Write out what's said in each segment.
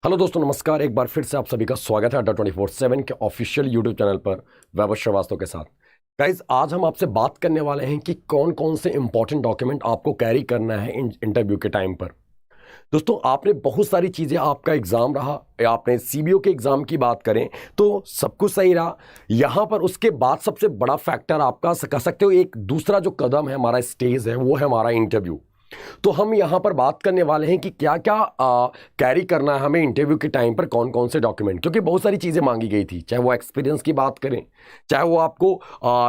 Hello दोस्तों, नमस्कार। एक बार फिर से आप सभी का स्वागत है अड्डा 24/7 के ऑफिशियल यूट्यूब चैनल पर वैभव श्रीवास्तव के साथ। गाइज, आज हम आपसे बात करने वाले हैं कि कौन कौन से इंपॉर्टेंट डॉक्यूमेंट आपको कैरी करना है इंटरव्यू के टाइम पर। दोस्तों, आपने बहुत सारी चीज़ें, आपका एग्ज़ाम रहा या आपने सीबीओ के एग्ज़ाम की बात करें तो सब कुछ सही रहा। यहाँ पर उसके बाद सबसे बड़ा फैक्टर आपका कह सकते हो, एक दूसरा जो कदम है, हमारा स्टेज है, वो है हमारा इंटरव्यू। तो हम यहाँ पर बात करने वाले हैं कि क्या क्या कैरी करना है हमें इंटरव्यू के टाइम पर, कौन कौन से डॉक्यूमेंट, क्योंकि बहुत सारी चीज़ें मांगी गई थी। चाहे वो एक्सपीरियंस की बात करें, चाहे वो आपको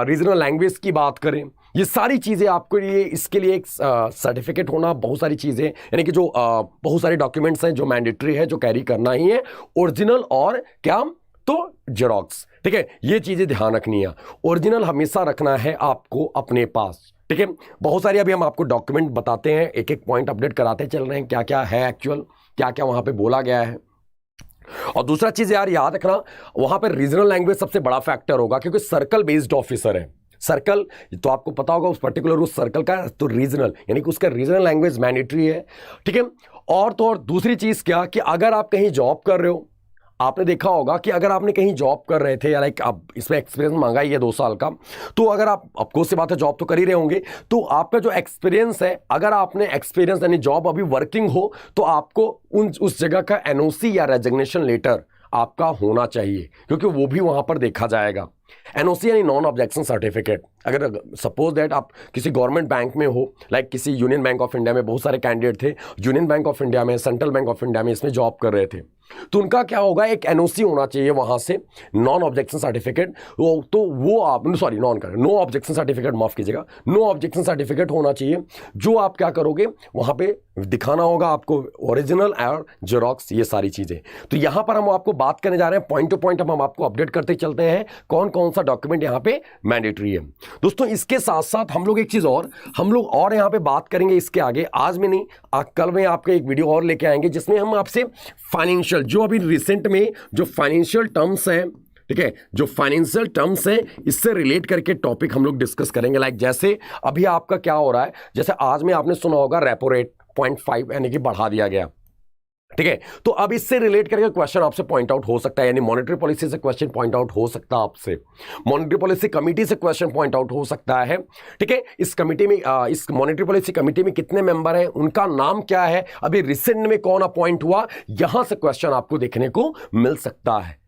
रीजनल लैंग्वेज की बात करें, ये सारी चीज़ें आपके लिए, इसके लिए एक सर्टिफिकेट होना, बहुत सारी चीज़ें, यानी कि जो बहुत सारे डॉक्यूमेंट्स हैं जो मैंडेटरी है, जो कैरी करना ही है। ओरिजिनल और क्या, तो जेरोक्स। ठीक है, ये चीज़ें ध्यान रखनी है। ओरिजिनल हमेशा रखना है आपको अपने पास। ठीक है, बहुत सारी अभी हम आपको डॉक्यूमेंट बताते हैं, एक एक पॉइंट अपडेट कराते चल रहे हैं, क्या क्या है एक्चुअल, क्या क्या वहां पे बोला गया है। और दूसरा चीज यार याद रखना, वहां पर रीजनल लैंग्वेज सबसे बड़ा फैक्टर होगा, क्योंकि सर्कल बेस्ड ऑफिसर है। सर्कल तो आपको पता होगा, उस पर्टिकुलर उस सर्कल का, तो रीजनल यानी कि उसका रीजनल लैंग्वेज मैंडेटरी है। ठीक है, और तो और दूसरी चीज क्या कि अगर आप कहीं जॉब कर रहे हो, आपने देखा होगा कि अगर आपने कहीं जॉब कर रहे थे, या लाइक आप इसमें एक्सपीरियंस मांगा ही है 2 साल का, तो अगर आप, ऑफकोर्स से बात है, जॉब तो कर ही रहे होंगे, तो आपका जो एक्सपीरियंस है, अगर आपने एक्सपीरियंस यानी जॉब अभी वर्किंग हो, तो आपको उस जगह का एनओसी या रेजिग्नेशन लेटर आपका होना चाहिए, क्योंकि वो भी वहां पर देखा जाएगा। एनओसी यानी नॉन ऑब्जेक्शन सर्टिफिकेट। अगर सपोज दैट आप किसी गवर्नमेंट बैंक में हो, लाइक किसी यूनियन बैंक ऑफ इंडिया में बहुत सारे कैंडिडेट थे, यूनियन बैंक ऑफ इंडिया में, सेंट्रल बैंक ऑफ इंडिया में इसमें जॉब कर रहे थे, तो उनका क्या होगा, एक एनओसी होना चाहिए वहां से, नॉन ऑब्जेक्शन सर्टिफिकेट। तो वो आप, सॉरी, नो ऑब्जेक्शन सर्टिफिकेट, माफ कीजिएगा, नो ऑब्जेक्शन सर्टिफिकेट होना चाहिए, जो आप क्या करोगे वहां पे दिखाना होगा आपको, ओरिजिनल और जेरोक्स, ये सारी चीजें। तो यहां पर हम आपको बात करने जा रहे हैं, पॉइंट टू पॉइंट हम आपको अपडेट करते चलते हैं कौन कौन सा डॉक्यूमेंट यहां पे मैंडेटरी है। दोस्तों, इसके साथ साथ हम लोग एक चीज और, हम लोग और यहां पे बात करेंगे इसके आगे, आज में नहीं, कल में आपके एक वीडियो और लेके आएंगे, जिसमें हम आपसे फाइनेंशियल, जो अभी रिसेंट में जो फाइनेंशियल टर्म्स हैं, ठीक है, जो फाइनेंशियल टर्म्स है, इससे रिलेट करके टॉपिक हम लोग डिस्कस करेंगे। लाइक जैसे अभी आपका क्या हो रहा है, जैसे आज में आपने सुना होगा रेपो रेट 0.5 यानी कि बढ़ा दिया गया। ठीक है, तो अब इससे रिलेट करके क्वेश्चन आपसे पॉइंट आउट हो सकता है, यानी मॉनेटरी पॉलिसी से क्वेश्चन पॉइंट आउट हो सकता है आपसे, मॉनेटरी पॉलिसी कमेटी से क्वेश्चन पॉइंट आउट हो सकता है। ठीक है, इस कमेटी में, इस मॉनेटरी पॉलिसी कमेटी में कितने मेंबर हैं, उनका नाम क्या है, अभी रिसेंट में कौन अपॉइंट हुआ, यहां से क्वेश्चन आपको देखने को मिल सकता है।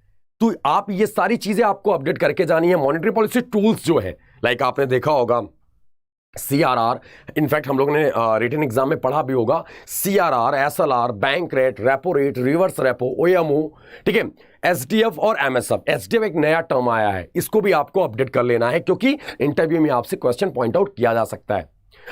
तो आप ये सारी चीजें आपको अपडेट करके जानी है। मॉनेटरी पॉलिसी टूल्स जो है, लाइक आपने देखा होगा सीआरआर, इनफैक्ट हम लोगों ने रिटन एग्जाम में पढ़ा भी होगा, CRR, SLR, bank rate, repo rate, reverse repo, OMO, ठीक है, एसडीएफ और एमएसएफ। एसडीएफ एक नया टर्म आया है, इसको भी आपको अपडेट कर लेना है, क्योंकि इंटरव्यू में आपसे क्वेश्चन पॉइंट आउट किया जा सकता है।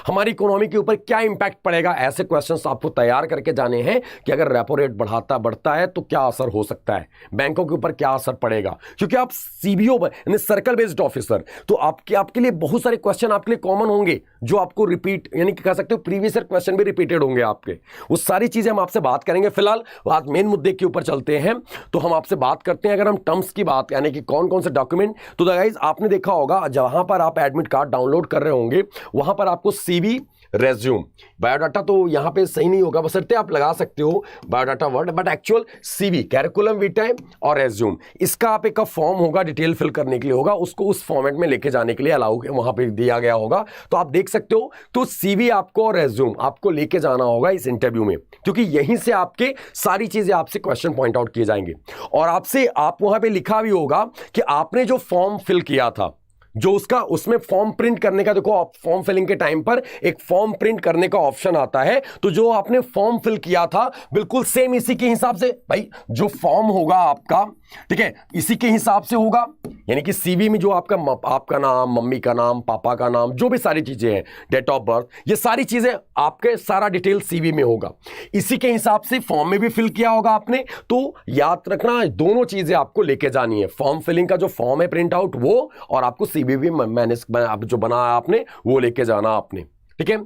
हमारी इकोनॉमी के ऊपर क्या इंपैक्ट पड़ेगा, ऐसे क्वेश्चंस आपको तैयार करके जाने हैं कि अगर रेपो रेट बढ़ता है तो क्या असर हो सकता है, बैंकों के ऊपर क्या असर पड़ेगा, क्योंकि आप सीबीओ यानी सर्कल बेस्ड ऑफिसर, तो आपके लिए बहुत सारे क्वेश्चन आपके लिए कॉमन होंगे, जो आपको रिपीट, यानी कि कह सकते हो प्रीवियस ईयर क्वेश्चन भी रिपीटेड होंगे आपके। वो सारी चीजें हम आपसे बात करेंगे। फिलहाल आज मेन मुद्दे के ऊपर चलते हैं, तो हम आपसे बात करते हैं, अगर हम टर्म्स की बात, यानी कि कौन कौन से डॉक्यूमेंट, तो गाइस आपने देखा होगा, जहां पर आप एडमिट कार्ड डाउनलोड कर रहे होंगे, वहां पर आपको सीवी, रेज्यूम, बायोडाटा तो यहां पे सही नहीं होगा, बशर्ते आप लगा सकते हो biodata word, but actual CV, curriculum vitae और रेज्यूम, इसका आप एक फॉर्म होगा, डिटेल फिल करने के लिए होगा, उसको उस फॉर्मेट में लेके जाने के लिए अलाउ वहां पे दिया गया होगा, तो आप देख सकते हो। तो सीवी आपको और रेज्यूम आपको लेके जाना होगा इस इंटरव्यू में, क्योंकि यहीं से आपके सारी चीजें आपसे क्वेश्चन पॉइंट आउट किए जाएंगे। और आपसे, आप वहां पे लिखा भी होगा कि आपने जो फॉर्म फिल किया था, जो उसमें फॉर्म प्रिंट करने का, देखो आप फॉर्म फिलिंग के टाइम पर एक फॉर्म प्रिंट करने का ऑप्शन आता है, तो जो आपने फॉर्म फिल किया था बिल्कुल सेम इसी के हिसाब से, भाई जो फॉर्म होगा आपका, ठीक है, इसी के हिसाब से होगा, यानी कि सीवी में जो आपका नाम, मम्मी का नाम, पापा का नाम, जो भी सारी चीजें हैं, डेट ऑफ बर्थ, ये सारी चीजें आपके सारा डिटेल सीवी में होगा, इसी के हिसाब से फॉर्म में भी फिल किया होगा आपने। तो याद रखना, दोनों चीजें आपको लेके जानी है, फॉर्म फिलिंग का जो फॉर्म है प्रिंट आउट वो, और आपको सीवी भी मैनेज जो बनाया आपने वो लेके जाना आपने। ठीक है,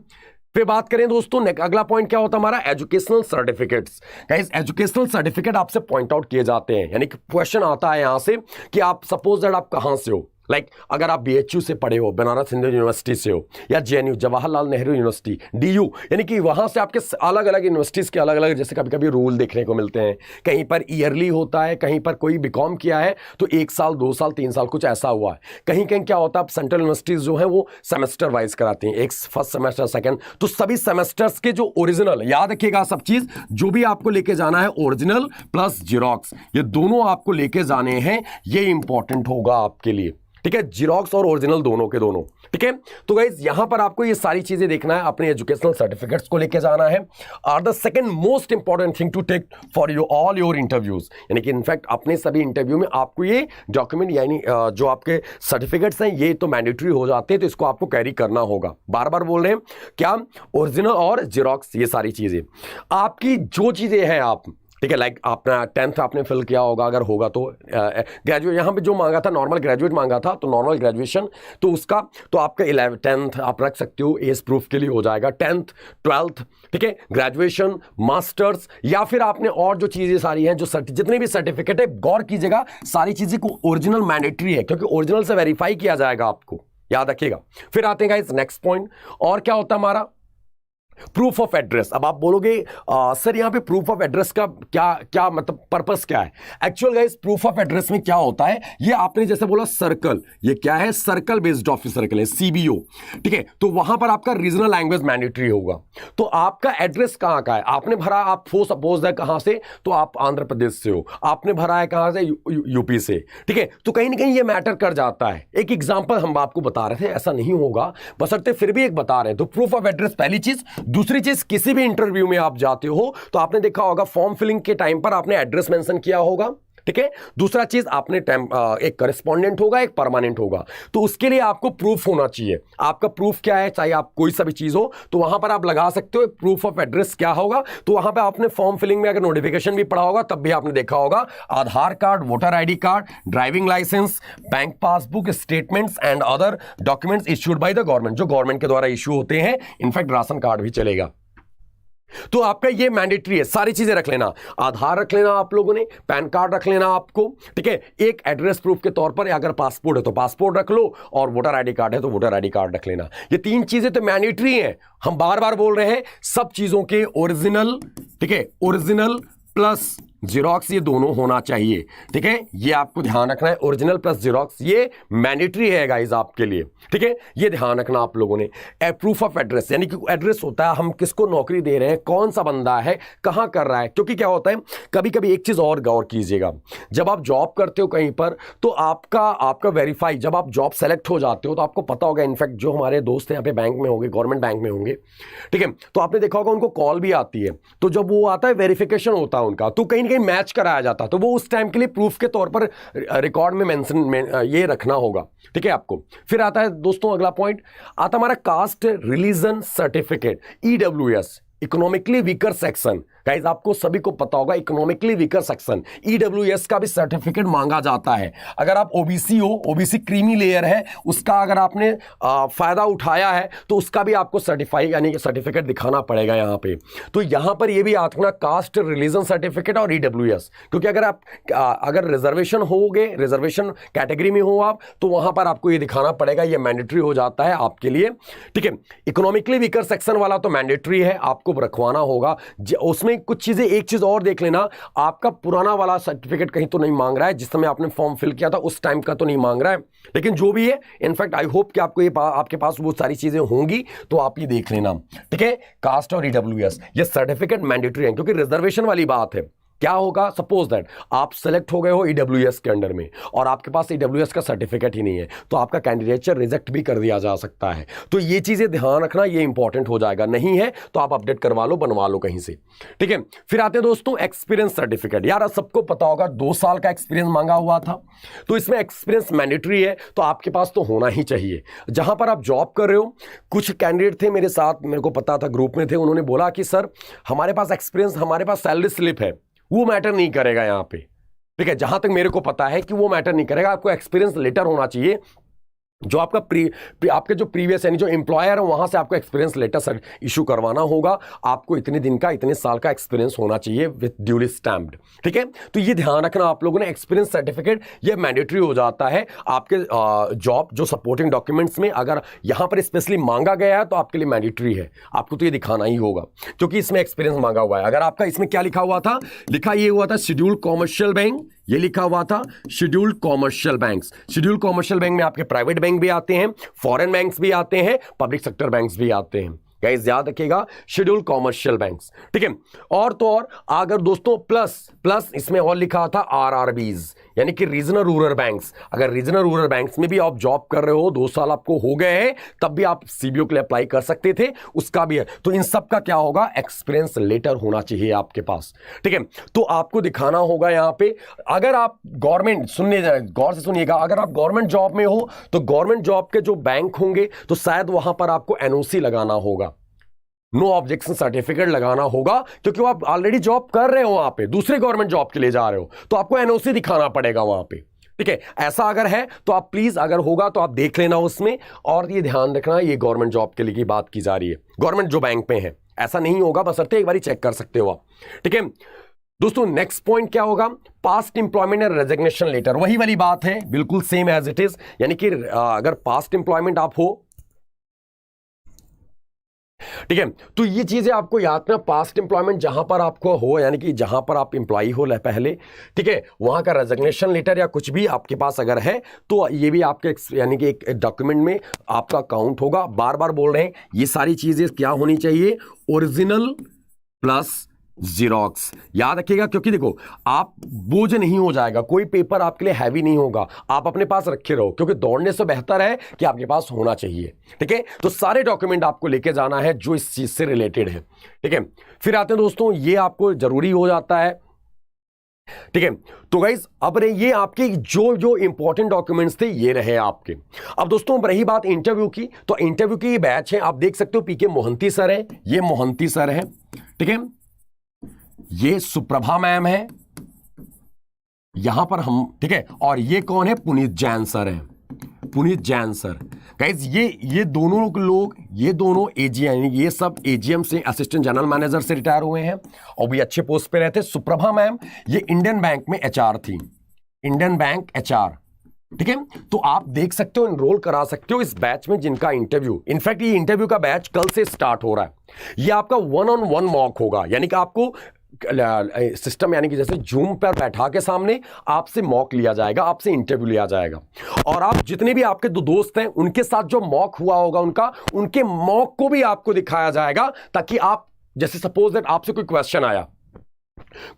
फिर बात करें दोस्तों, अगला पॉइंट क्या होता है हमारा, educational certificates. Guys, educational certificate आपसे पॉइंट आउट किए जाते हैं, यानी कि क्वेश्चन आता है यहां से कि आप सपोज दैट आप कहां से हो, अगर आप BHU से पढ़े हो, बनारस हिंदू यूनिवर्सिटी से हो, या JNU Jawaharlal Nehru university DU, यानी कि वहाँ से आपके अलग अलग यूनिवर्सिटीज़ के अलग अलग जैसे कभी कभी रूल देखने को मिलते हैं, कहीं पर ईयरली होता है, कहीं पर कोई BCom किया है तो 1 साल 2 साल 3 साल कुछ ऐसा हुआ है, कहीं कहीं क्या होता है सेंट्रल यूनिवर्सिटीज़ जो है वो सेमेस्टर वाइज कराती हैं, एक फर्स्ट सेमेस्टर सेकेंड, तो सभी सेमेस्टर्स के जो ओरिजिनल, याद रखिएगा सब चीज़, जो भी आपको लेके जाना है ओरिजिनल प्लस जीरोक्स, ये दोनों आपको लेके जाने हैं, ये इंपॉर्टेंट होगा आपके लिए, ठीक है, जीरोक्स और ओरिजिनल दोनों के दोनों, ठीक है। तो गाइस यहां पर आपको ये सारी चीजें देखना है, अपने एजुकेशनल सर्टिफिकेट्स को लेके जाना है, or the second most important thing to take for you all your interviews, यानी कि इनफैक्ट अपने सभी इंटरव्यू में आपको ये डॉक्यूमेंट यानी जो आपके सर्टिफिकेट्स हैं ये तो मैंडेटरी हो जाते हैं, तो इसको आपको कैरी करना होगा। बार बार बोल रहे हैं क्या, ओरिजिनल और जीरोक्स, ये सारी चीजें आपकी जो चीजें हैं आप, ठीक है, अपना 10th आपने फिल किया होगा, अगर होगा तो ग्रेजुएट, यहाँ पे जो मांगा था नॉर्मल ग्रेजुएट मांगा था, तो नॉर्मल ग्रेजुएशन, तो उसका तो आपका 10th आप रख सकते हो, एज प्रूफ के लिए हो जाएगा, 10th 12th, ठीक है, ग्रेजुएशन, मास्टर्स, या फिर आपने और जो चीज़ें सारी हैं, जो जितने भी सर्टिफिकेट है, गौर कीजिएगा सारी चीज़ें को ओरिजिनल मैंडेटरी है, क्योंकि ओरिजिनल से वेरीफाई किया जाएगा, आपको याद रखिएगा। फिर आते हैं गाइस नेक्स्ट पॉइंट, और क्या होता है हमारा प्रूफ ऑफ एड्रेस। अब आप बोलोगे सर यहाँ पे प्रूफ ऑफ एड्रेस का क्या क्या मतलब पर्पस क्या है? Actual guys proof of address में क्या होता है, ये आपने जैसे बोला सर्कल, ये क्या है, सर्कल बेस्ड ऑफिस सर्कल है, CBO, ठीक है, तो वहां पर आपका रीजनल लैंग्वेज मैंडेटरी होगा। तो आपका एड्रेस कहाँ का है, आपने भरा, आप सपोज है कहां से, तो आप आंध्र प्रदेश से हो, आपने भरा है कहां से, यूपी से, ठीक है, तो कहीं ना कहीं ये मैटर कर जाता है। एक एग्जाम्पल हम आपको बता रहे थे, ऐसा नहीं होगा बशर्ते फिर भी एक बता रहे हैं। तो प्रूफ ऑफ एड्रेस पहली चीज। दूसरी चीज, किसी भी इंटरव्यू में आप जाते हो तो आपने देखा होगा फॉर्म फिलिंग के टाइम पर आपने एड्रेस मेंशन किया होगा, ठीक है। दूसरा चीज आपने एक करेस्पॉन्डेंट होगा, एक परमानेंट होगा, तो उसके लिए आपको प्रूफ होना चाहिए। आपका प्रूफ क्या है, चाहे आप कोई सा भी चीज हो, तो वहां पर आप लगा सकते हो प्रूफ ऑफ एड्रेस क्या होगा। तो वहां पर आपने फॉर्म फिलिंग में अगर नोटिफिकेशन भी पढ़ा होगा तब भी आपने देखा होगा Aadhaar card, voter ID card, driving licence, bank passbook statements and other documents issued by the government, जो गवर्नमेंट के द्वारा इश्यू होते हैं, इनफैक्ट राशन कार्ड भी चलेगा। तो आपका ये मैंडेटरी है, सारी चीजें रख लेना, आधार रख लेना आप लोगों ने, पैन कार्ड रख लेना आपको, ठीक है, एक एड्रेस प्रूफ के तौर पर, अगर पासपोर्ट है तो पासपोर्ट रख लो, और वोटर ID कार्ड है तो वोटर ID कार्ड रख लेना। ये तीन चीजें तो मैंडेटरी हैं, हम बार बार बोल रहे हैं, सब चीजों के ओरिजिनल, ठीक है, ओरिजिनल प्लस जीरोक्स ये दोनों होना चाहिए, ठीक है, ये आपको ध्यान रखना है, ओरिजिनल प्लस जीरोक्स ये मैंडेटरी है गाइस आपके लिए, ठीक है, ये ध्यान रखना आप लोगों ने। प्रूफ ऑफ एड्रेस यानी कि एड्रेस होता है, हम किसको नौकरी दे रहे हैं, कौन सा बंदा है, कहां कर रहा है, क्योंकि क्या होता है कभी कभी एक चीज और गौर कीजिएगा, जब आप जॉब करते हो कहीं पर, तो आपका वेरीफाई, जब आप जॉब सेलेक्ट हो जाते हो तो आपको पता होगा, इनफैक्ट जो हमारे दोस्त हैं यहाँ पे बैंक में होंगे, गवर्नमेंट बैंक में होंगे, ठीक है, तो आपने देखा होगा उनको कॉल भी आती है, तो जब वो आता है वेरिफिकेशन होता है उनका, तो कहीं मैच कराया जाता, तो वो उस टाइम के लिए प्रूफ के तौर पर रिकॉर्ड में मेंशन में ये रखना होगा, ठीक है आपको। फिर आता है दोस्तों अगला पॉइंट, आता हमारा caste religion certificate, EWS, economically weaker section. Guys आपको सभी को पता होगा इकोनॉमिकली वीकर सेक्शन, EWS का भी सर्टिफिकेट मांगा जाता है। अगर आप OBC हो, OBC क्रीमी लेयर है, उसका अगर आपने फायदा उठाया है तो उसका भी आपको सर्टिफाई यानी कि सर्टिफिकेट दिखाना पड़ेगा यहाँ पे। तो यहाँ पर ये भी आता कास्ट रिलीजन सर्टिफिकेट और EWS, क्योंकि अगर रिजर्वेशन होगे, रिजर्वेशन कैटेगरी में हो आप, तो वहां पर आपको ये दिखाना पड़ेगा, ये मैंडेटरी हो जाता है आपके लिए, ठीक है। इकोनॉमिकली वीकर सेक्शन वाला तो मैंडेटरी है, आपको रखवाना होगा। उसमें कुछ चीजें, एक चीज और देख लेना, आपका पुराना वाला सर्टिफिकेट कहीं तो नहीं मांग रहा है, जिस समय आपने फॉर्म फिल किया था उस टाइम का तो नहीं मांग रहा है, लेकिन जो भी है, इनफैक्ट आई होप कि आपको आपके पास वो सारी चीजें होंगी, तो आप ये देख लेना, ठीक है। कास्ट और EWS ये सर्टिफिकेट मैंडेटरी है, क्योंकि रिजर्वेशन वाली बात है। क्या होगा, सपोज दैट आप सेलेक्ट हो गए हो EWS के अंडर में और आपके पास EWS का सर्टिफिकेट ही नहीं है, तो आपका कैंडिडेचर रिजेक्ट भी कर दिया जा सकता है। तो ये चीजें ध्यान रखना, ये इंपॉर्टेंट हो जाएगा, नहीं है तो आप अपडेट करवा लो, बनवा लो कहीं से, ठीक है। फिर आते हैं दोस्तों एक्सपीरियंस सर्टिफिकेट। यार सबको पता होगा 2 साल का एक्सपीरियंस मांगा हुआ था, तो इसमें एक्सपीरियंस मैंडेटरी है, तो आपके पास तो होना ही चाहिए। जहां पर आप जॉब कर रहे हो, कुछ कैंडिडेट थे मेरे साथ, मेरे को पता था, ग्रुप में थे, उन्होंने बोला कि सर हमारे पास एक्सपीरियंस, हमारे पास सैलरी स्लिप है, वो मैटर नहीं करेगा यहाँ पे, ठीक है। जहां तक मेरे को पता है कि वो मैटर नहीं करेगा, आपको एक्सपीरियंस लेटर होना चाहिए, जो आपका आपके जो प्रीवियस यानी जो एम्प्लॉयर है वहां से आपको एक्सपीरियंस लेटर इशू करवाना होगा। आपको इतने दिन का इतने साल का एक्सपीरियंस होना चाहिए विद ड्यूली स्टैम्प्ड। ठीक है, तो ये ध्यान रखना आप लोगों ने, एक्सपीरियंस सर्टिफिकेट ये मैंडेटरी हो जाता है आपके जॉब जो सपोर्टिंग डॉक्यूमेंट्स में। अगर यहां पर स्पेशली मांगा गया है तो आपके लिए मैंडेटरी है, आपको तो ये दिखाना ही होगा क्योंकि इसमें एक्सपीरियंस मांगा हुआ है। अगर आपका इसमें क्या लिखा हुआ था, लिखा ये हुआ था शेड्यूल्ड कॉमर्शियल बैंक, ये लिखा हुआ था scheduled commercial banks. Scheduled commercial bank में आपके प्राइवेट बैंक भी आते हैं, फॉरेन बैंक्स भी आते हैं, पब्लिक सेक्टर बैंक्स भी आते हैं। गाइस याद रखिएगा शेड्यूल्ड कॉमर्शियल बैंक्स। ठीक है, और तो और अगर दोस्तों प्लस इसमें और लिखा था आरआरबीज यानी कि रीजनल रूरल बैंक्स। अगर रीजनल रूरल बैंक्स में भी आप जॉब कर रहे हो, 2 साल आपको हो गए हैं, तब भी आप सीबीओ के लिए अप्लाई कर सकते थे, उसका भी है। तो इन सब का क्या होगा, एक्सपीरियंस लेटर होना चाहिए आपके पास। ठीक है, तो आपको दिखाना होगा यहां पे। अगर आप गवर्नमेंट, सुनने गौर से सुनिएगा, अगर आप गवर्नमेंट जॉब में हो तो गवर्नमेंट जॉब के जो बैंक होंगे तो शायद वहां पर आपको एनओसी लगाना होगा, नो ऑब्जेक्शन सर्टिफिकेट लगाना होगा, क्योंकि आप ऑलरेडी जॉब कर रहे हो वहां पे, दूसरे गवर्नमेंट जॉब के लिए जा रहे हो तो आपको एनओसी दिखाना पड़ेगा वहां पे। ठीक है, ऐसा अगर है तो आप प्लीज, अगर होगा तो आप देख लेना उसमें। और ये ध्यान रखना ये गवर्नमेंट जॉब के लिए की बात की जा रही है, गवर्नमेंट जो बैंक में है। ऐसा नहीं होगा, बशर्ते एक बार चेक कर सकते हो आप। ठीक है दोस्तों, नेक्स्ट पॉइंट क्या होगा, past employment and resignation letter. वही वाली बात है, बिल्कुल सेम एज इट इज। यानी कि अगर पास्ट इंप्लॉयमेंट आप हो, ठीक है, तो ये चीजें आपको याद रखना। पास्ट इंप्लॉयमेंट जहां पर आपको हो, यानी कि जहां पर आप इंप्लॉई हो पहले, ठीक है, वहां का रेजिग्नेशन लेटर या कुछ भी आपके पास अगर है तो ये भी आपके यानी कि एक डॉक्यूमेंट में आपका काउंट होगा। बार बार बोल रहे हैं, ये सारी चीजें क्या होनी चाहिए, ओरिजिनल प्लस जीरोक्स। याद रखिएगा, क्योंकि देखो आप बोझ नहीं हो जाएगा, कोई पेपर आपके लिए हैवी नहीं होगा, आप अपने पास रखे रहो, क्योंकि दौड़ने से बेहतर है कि आपके पास होना चाहिए। ठीक है, तो सारे डॉक्यूमेंट आपको लेके जाना है जो इस चीज से रिलेटेड है। ठीक है, फिर आते हैं दोस्तों, ये आपको जरूरी हो जाता है। ठीक है, तो गाइज अब रहे ये आपके जो इंपॉर्टेंट डॉक्यूमेंट्स थे, ये रहे आपके। अब दोस्तों अब रही बात इंटरव्यू की, तो इंटरव्यू की बैच है, आप देख सकते हो पीके मोहंती सर है, ये मोहंती सर है। ठीक है, ये सुप्रभा मैम है यहां पर हम, ठीक है, और ये कौन है, पुनीत जैन सर है, पुनीत जैन सर। गाइस ये दोनों लोग, ये दोनों एजीएम, ये सब एजीएम से असिस्टेंट जनरल मैनेजर से रिटायर हुए हैं और भी अच्छे पोस्ट पे रहते। सुप्रभा मैम ये इंडियन बैंक में एचआर थी, इंडियन बैंक एचआर। ठीक है, तो आप देख सकते हो, एनरोल करा सकते हो इस बैच में जिनका इंटरव्यू, इनफैक्ट ये इंटरव्यू का बैच कल से स्टार्ट हो रहा है। ये आपका 1-on-1 मॉक होगा, यानी कि आपको सिस्टम यानी कि जैसे जूम पर बैठा के सामने आपसे मॉक लिया जाएगा, आपसे इंटरव्यू लिया जाएगा, और आप जितने भी आपके दो दोस्त हैं उनके साथ जो मॉक हुआ होगा उनके मॉक को भी आपको दिखाया जाएगा, ताकि आप, जैसे सपोज दैट आपसे कोई क्वेश्चन आया,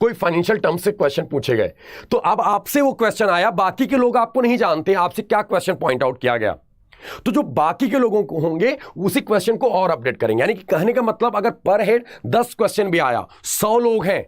कोई फाइनेंशियल टर्म से क्वेश्चन पूछे गए, तो अब आपसे वो क्वेश्चन आया, बाकी के लोग आपको नहीं जानते आपसे क्या क्वेश्चन पॉइंट आउट किया गया, तो जो बाकी के लोगों को होंगे उसी क्वेश्चन को और अपडेट करेंगे। यानी कि कहने का मतलब, अगर पर हेड 10 क्वेश्चन भी आया, 100 लोग हैं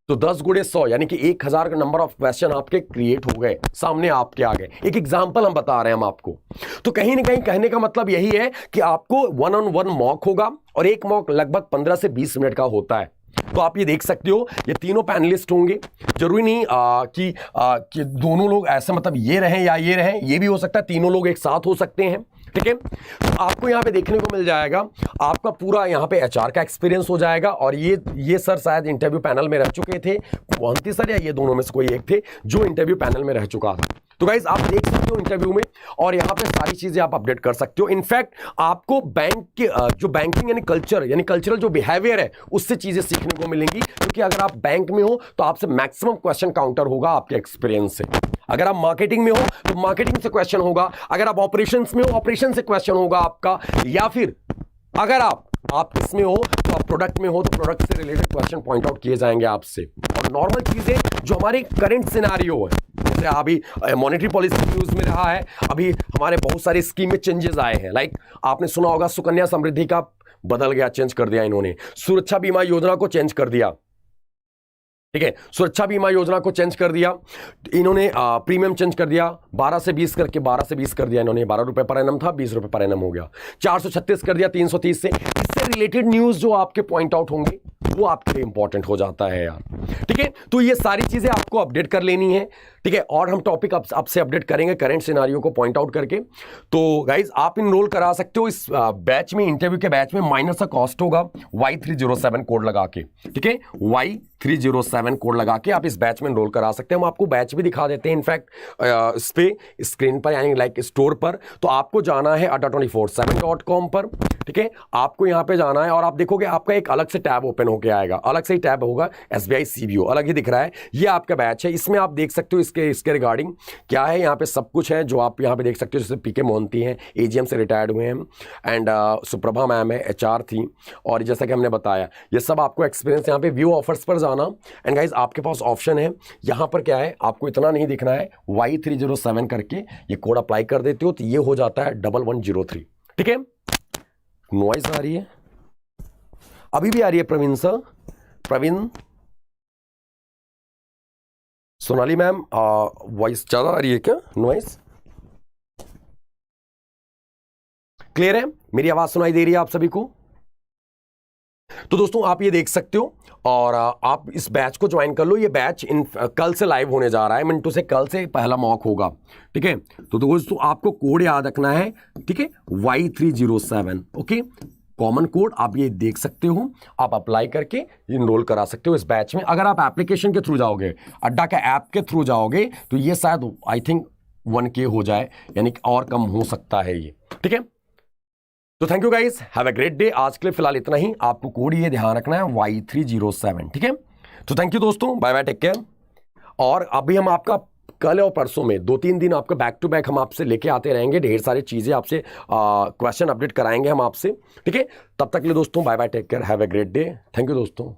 तो 10 गुणे 100 यानी कि 1000 का नंबर ऑफ क्वेश्चन आपके क्रिएट हो गए, सामने आपके आ गए। एक एग्जांपल हम बता रहे हैं हम आपको। तो कहीं ना कहीं कहने का मतलब यही है कि आपको 1-on-1 मॉक होगा, और एक मॉक लगभग 15 से 20 मिनट का होता है। तो आप ये देख सकते हो, ये तीनों पैनलिस्ट होंगे, जरूरी नहीं कि दोनों लोग ऐसे मतलब ये रहें या ये रहें, ये भी हो सकता है तीनों लोग एक साथ हो सकते हैं। ठीक है, तो आपको यहाँ पे देखने को मिल जाएगा, आपका पूरा यहाँ पे एचआर का एक्सपीरियंस हो जाएगा। और ये सर शायद इंटरव्यू पैनल में रह चुके थे, मोहंती सर या ये दोनों में से कोई एक थे जो इंटरव्यू पैनल में रह चुका था। तो गाइज आप देख सकते हो इंटरव्यू में, और यहाँ पे सारी चीजें आप अपडेट कर सकते हो। इनफैक्ट आपको बैंक के जो बैंकिंग यानी कल्चरल जो बिहेवियर है उससे चीजें सीखने को मिलेंगी, क्योंकि अगर आप बैंक में हो तो आपसे मैक्सिमम क्वेश्चन काउंटर होगा आपके एक्सपीरियंस से। अगर आप मार्केटिंग में हो तो मार्केटिंग से क्वेश्चन होगा, अगर आप ऑपरेशंस में हो ऑपरेशन से क्वेश्चन होगा आपका, या फिर अगर आप इसमें हो तो आप प्रोडक्ट में हो तो प्रोडक्ट से रिलेटेड क्वेश्चन पॉइंट आउट किए जाएंगे आपसे। और नॉर्मल चीजें जो हमारी करंट सिनेरियो है, जैसे अभी मॉनेटरी पॉलिसी न्यूज में रहा है, अभी हमारे बहुत सारे स्कीम में चेंजेस आए हैं। लाइक आपने सुना होगा सुकन्या समृद्धि का बदल गया, चेंज कर दिया इन्होंने, सुरक्षा बीमा योजना को चेंज कर दिया। ठीक है, सुरक्षा बीमा योजना को चेंज कर दिया इन्होंने, प्रीमियम चेंज कर दिया 12 से 20 करके 12 से 20 कर दिया इन्होंने। 12 रुपए पर एनम था, 20 रुपए पर एनम हो गया, 436 कर दिया 330 से। इससे रिलेटेड न्यूज जो आपके पॉइंट आउट होंगे वो आपके लिए इंपॉर्टेंट हो जाता है यार। ठीक है, तो ये सारी चीजें आपको अपडेट कर लेनी है। ठीक है, और हम टॉपिक आपसे अपडेट करेंगे करंट सिनारियो को पॉइंट आउट करके। तो गाइज आप इनरोल करा सकते हो इस बैच में, इंटरव्यू के बैच में। माइनस का कॉस्ट होगा Y307 कोड लगा के। ठीक है, Y307 कोड लगा के आप इस बैच में इनरोल करा सकते हैं। हम आपको बैच भी दिखा देते हैं इनफैक्ट इस पे स्क्रीन पर, यानी लाइक स्टोर पर। तो आपको जाना है adda247.com पर। ठीक है, आपको यहां पे जाना है और आप देखोगे आपका एक अलग से टैब ओपन होकर आएगा, अलग से ही टैब होगा SBI CBO, अलग ही दिख रहा है। ये आपका बैच है, इसमें आप देख सकते हो इसके रिगार्डिंग क्या है। यहाँ पे सब कुछ है जो आप यहाँ पे देख सकते हो। जैसे PK मोहंती हैं, AGM से रिटायर्ड हुए हैं, एंड सुप्रभा मैम है, HR थी, और जैसा कि हमने बताया ये सब आपको एक्सपीरियंस। यहाँ पे व्यू ऑफर्स पर जाना, एंड गाइज आपके पास ऑप्शन है यहाँ पर। क्या है, आपको इतना नहीं दिखना है, Y307 करके ये कोड अप्लाई कर देते हो तो ये हो जाता है 1103। ठीक है, नॉइस आ रही है, अभी भी आ रही है Praveen sir, Praveen, Sonali ma'am, voice ज्यादा आ रही है क्या, नॉइस क्लियर है? मेरी आवाज सुनाई दे रही है आप सभी को? तो दोस्तों आप ये देख सकते हो, और आप इस बैच को ज्वाइन कर लो। ये बैच कल से लाइव होने जा रहा है, मिंटू से कल से पहला मॉक होगा। ठीक है, तो दोस्तों आपको कोड याद रखना है। ठीक है, Y307, ओके, कॉमन कोड आप ये देख सकते हो। आप अप्लाई करके इनरोल करा सकते हो इस बैच में। अगर आप एप्लीकेशन के थ्रू जाओगे, अड्डा के ऐप के थ्रू जाओगे, तो ये शायद आई थिंक 1K हो जाए, यानी कि और कम हो सकता है ये। ठीक है, तो thank you guys, have a great day. आज के लिए फिलहाल इतना ही। आपको कोड ये ध्यान रखना है Y307। ठीक है, तो थैंक यू दोस्तों, बाय बाय, टेक केयर। और अभी हम आपका कल और परसों में 2-3 दिन आपका बैक टू बैक हम आपसे लेके आते रहेंगे, ढेर सारी चीजें आपसे क्वेश्चन अपडेट कराएंगे हम आपसे। ठीक है, तब तक के लिए दोस्तों bye bye, take care, have a great day. Thank you दोस्तों।